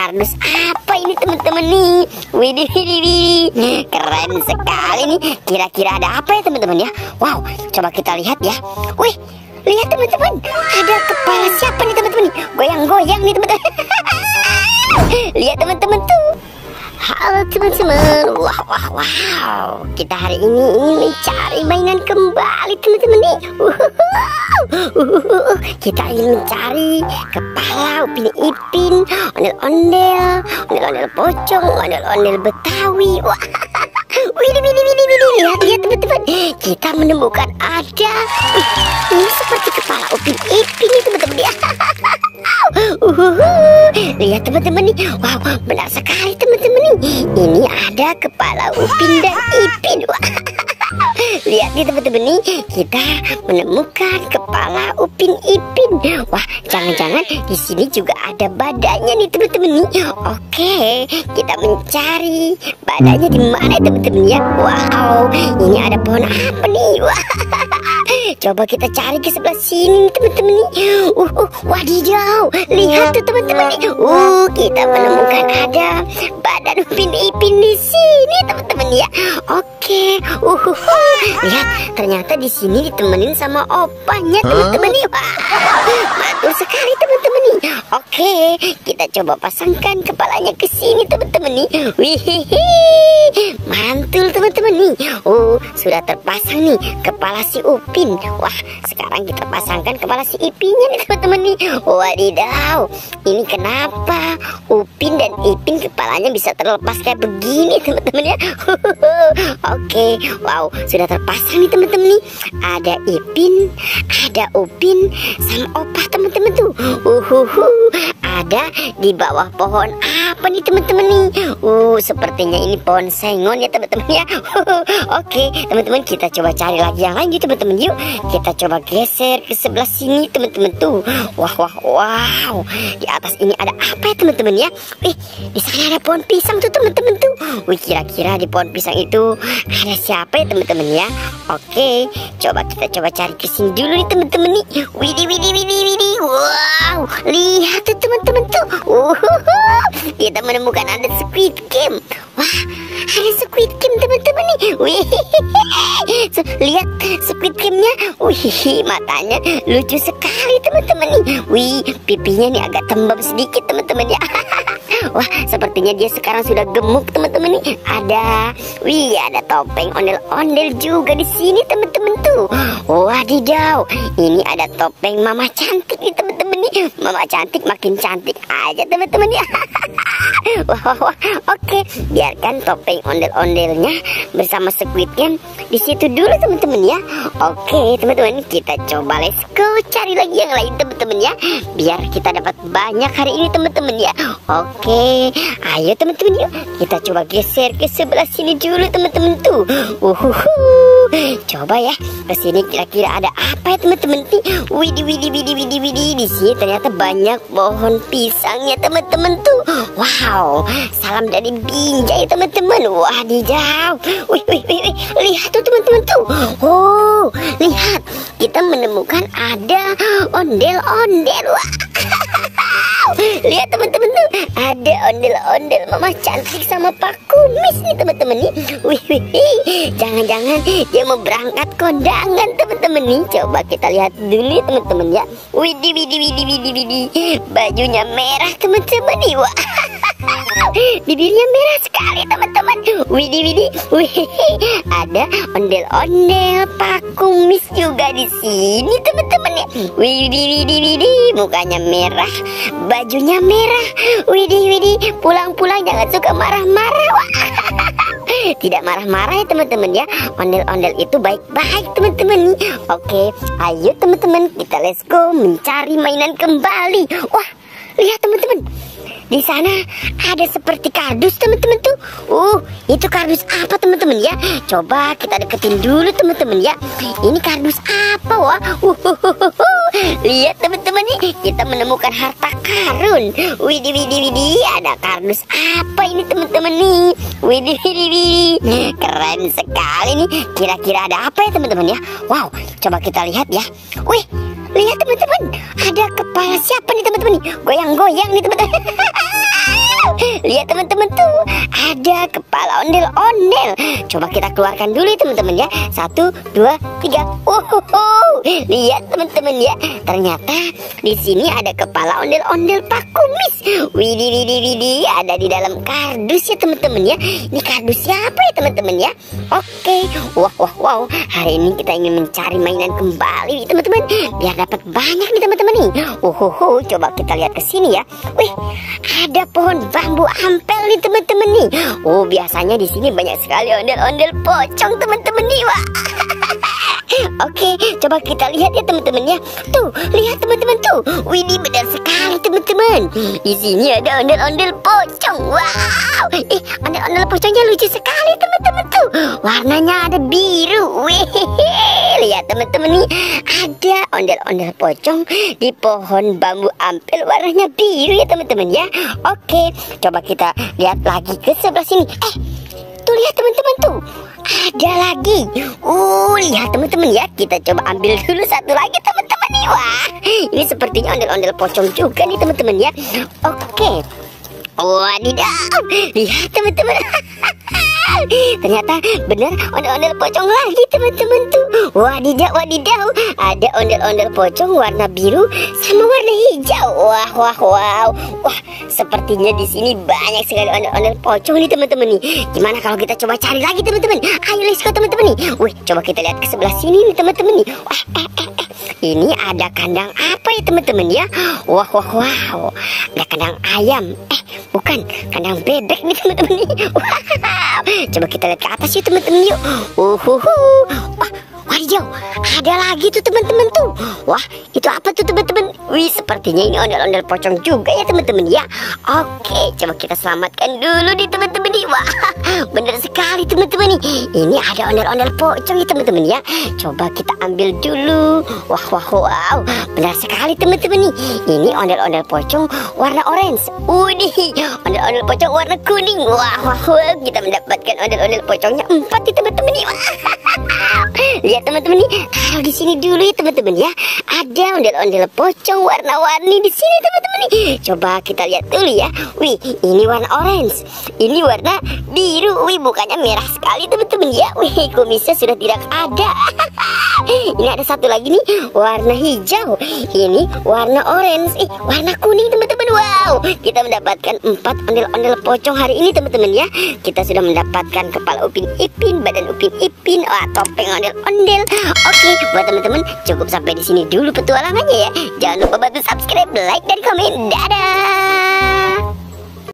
kardus apa ini teman-teman nih? Widih, widih, widih. Keren sekali nih. Kira-kira ada apa ya teman-teman ya? Wow, coba kita lihat ya. Wih, lihat teman-teman, ada kepala siapa nih teman-teman nih? Goyang-goyang nih teman-teman. Lihat teman-teman tuh. Halo teman-teman. Wow. Kita hari ini ingin mencari mainan kembali teman-teman nih. Kita ingin mencari kepala Upin Ipin, ondel-ondel pocong, ondel-ondel Betawi. Wah. Widih, lihat teman-teman, kita menemukan ada. Ini seperti kepala Upin Ipin nih teman-teman ya. Lihat teman-teman nih. Wow, benar sekali teman-teman nih. Ini ada kepala Upin dan Ipin. Wah. Lihat nih teman-teman nih, kita menemukan kepala Upin Ipin. Wah, jangan-jangan di sini juga ada badannya nih teman-teman nih. Oke, kita mencari badannya di mana teman-teman ya. Wow, ini ada pohon apa nih? Wah. Coba kita cari ke sebelah sini teman-teman nih. Wadidaw, lihat tuh teman-teman nih. Kita menemukan ada badan Upin Ipin di sini teman-teman ya. Oke, lihat ternyata di sini ditemenin sama opanya teman-teman nih. Mantul sekali teman-teman nih. Oke, kita coba pasangkan kepalanya ke sini teman-teman nih. Mantul teman-teman nih. Sudah terpasang nih kepala si Upin. Wah, sekarang kita pasangkan kepala si Ipinnya nih teman-teman nih. Wadidaw, ini kenapa Upin dan Ipin kepalanya bisa terlepas kayak begini teman-teman ya. Oke, wow, sudah terpasang nih teman-teman nih. Ada Ipin, ada Upin, sama Opa teman-teman tuh. Ada di bawah pohon apa nih teman-teman nih? Sepertinya ini pohon sengon ya teman-teman ya. Oke, teman-teman, kita coba cari lagi yang lain yuk teman-teman yuk. Kita coba geser ke sebelah sini teman-teman tuh. Wow. Di atas ini ada apa ya teman-teman ya? Di sana ada pohon pisang tuh teman-teman tuh. Kira-kira di pohon pisang itu ada siapa ya teman-teman ya? Oke, kita coba cari ke sini dulu nih teman-teman nih. Widih. Wow, lihat tuh teman-teman tuh. Kita menemukan ada Squid Game. Wah, ada Squid Game teman-teman nih. Lihat Squid Game-nya. Matanya lucu sekali teman-teman nih. Pipinya nih agak tembam sedikit teman-teman ya. Wah, sepertinya dia sekarang sudah gemuk teman-teman nih. Ada topeng ondel-ondel juga di sini teman-teman tuh. Wadidaw, ini ada topeng Mama Cantik nih teman-teman nih. Mama Cantik makin cantik aja teman-teman ya. Wah. Oke, biarkan topeng ondel-ondelnya bersama Squid Game di situ dulu teman-teman ya. Oke, teman-teman, kita coba let's go cari lagi yang lain teman-teman ya. Biar kita dapat banyak hari ini teman-teman ya. Oke, ayo teman-teman yuk. Kita coba geser ke sebelah sini dulu teman-teman tuh. Coba ya ke sini, kira-kira ada apa ya teman-teman nih? Widih. Di sini ternyata banyak pohon pisangnya teman-teman tuh. Wow, salam dari Binjai teman-teman. Wadidaw. Lihat tuh teman-teman tuh. Lihat, kita menemukan ada ondel-ondel. Lihat teman-teman tuh, ada ondel-ondel Mama Cantik sama Pak Kumis nih teman-teman nih. Jangan-jangan dia mau berangkat kondangan teman-teman nih. Coba kita lihat dulu teman-teman ya. Widih. Bajunya merah teman-teman nih. Wah. Bibirnya merah sekali teman-teman. Widih. Ada ondel-ondel Pak Kumis juga di sini teman-teman ya. Widih. Mukanya merah, bajunya merah. Widih. Pulang-pulang jangan suka marah-marah. Tidak marah-marah ya teman-teman ya. Ondel-ondel itu baik-baik teman-teman nih. Oke, ayo teman-teman, kita let's go mencari mainan kembali. Wah, lihat teman-teman, di sana ada seperti kardus teman-teman tuh. Itu kardus apa teman-teman ya? Coba kita deketin dulu teman-teman ya. Ini kardus apa? Wah, lihat teman-teman nih, kita menemukan harta karun. Widih. Ada kardus apa ini teman-teman nih? Widih. Keren sekali nih. Kira-kira ada apa ya teman-teman ya? Wow, coba kita lihat ya. Lihat teman-teman, ada kepala siapa nih teman-teman nih? Goyang-goyang nih teman-teman. lihat teman-teman tuh, ada kepala ondel-ondel. Coba kita keluarkan dulu ya teman-teman ya. 1, 2, 3. Lihat teman-teman ya, ternyata di sini ada kepala ondel-ondel Pak Kumis. Widih, widih, widih, ada di dalam kardus ya teman-teman ya. Ini kardus siapa ya teman-teman ya? Oke, wow. Hari ini kita ingin mencari mainan kembali nih teman-teman, biar dapat banyak nih teman-teman nih. Coba kita lihat ke sini ya. Wih, ada pohon bambu ampel nih teman-teman nih. Biasanya di sini banyak sekali ondel-ondel pocong teman-teman nih. Wah. Oke, coba kita lihat ya teman-teman ya. Tuh, lihat teman-teman tuh. Widih, benar sekali teman-teman. Di sini ada ondel-ondel pocong. Wow. Ondel-ondel pocongnya lucu sekali teman-teman tuh. Warnanya ada biru. Wih, lihat teman-teman nih. Ada ondel-ondel pocong di pohon bambu ampel warnanya biru ya teman-teman ya. Oke, coba kita lihat lagi ke sebelah sini. Tuh lihat teman-teman tuh. Ada lagi. Lihat teman-teman ya. Kita coba ambil dulu satu lagi teman-teman nih. Wah, ini sepertinya ondel-ondel pocong juga nih teman-teman ya. Oke. Wadidaw. Lihat teman-teman. Ternyata benar ondel-ondel pocong lagi teman-teman tuh. Wadidaw. Ada ondel-ondel pocong warna biru sama warna hijau. Wah. Sepertinya di sini banyak sekali ondel-ondel pocong nih teman-teman nih. Gimana kalau kita coba cari lagi teman-teman? Ayo let's go teman-teman nih. Wih, coba kita lihat ke sebelah sini nih teman-teman nih. Wah, ini ada kandang apa ya teman-teman ya? Wow. Ada kandang ayam. Bukan, kandang bebek nih teman-teman nih. Wow. Coba kita lihat ke atas yuk teman-teman yuk. Wadidaw, ada lagi tuh teman-teman tuh. Wah, itu apa tuh teman-teman? Wih, sepertinya ini ondel-ondel pocong juga ya teman-teman ya. Oke, coba kita selamatkan dulu nih teman-teman nih. Wah, bener sekali teman-teman nih. Ini ada ondel-ondel pocong ya teman-teman ya. Coba kita ambil dulu. Wow, benar sekali teman-teman nih. Ini ondel-ondel pocong warna orange. Widih, ondel-ondel pocong warna kuning. Wah, kita mendapatkan ondel-ondel pocongnya 4 nih teman-teman nih. Lihat teman-teman nih, taruh di sini dulu ya teman-teman ya. Ada ondel-ondel pocong warna-warni di sini teman-teman nih. Coba kita lihat dulu ya. Wih, ini warna orange, ini warna biru. Wih, mukanya merah sekali teman-teman ya. Wih, kumisnya sudah tidak ada. Ini ada satu lagi nih, warna hijau. Ini warna orange, warna kuning teman-teman. Wow, kita mendapatkan 4 ondel-ondel pocong hari ini teman-teman ya. Kita sudah mendapatkan kepala Upin Ipin, badan Upin Ipin, topeng ondel-ondel. Oke, buat teman-teman cukup sampai di sini dulu petualangannya ya. Jangan lupa bantu subscribe, like, dan komen. Dadah.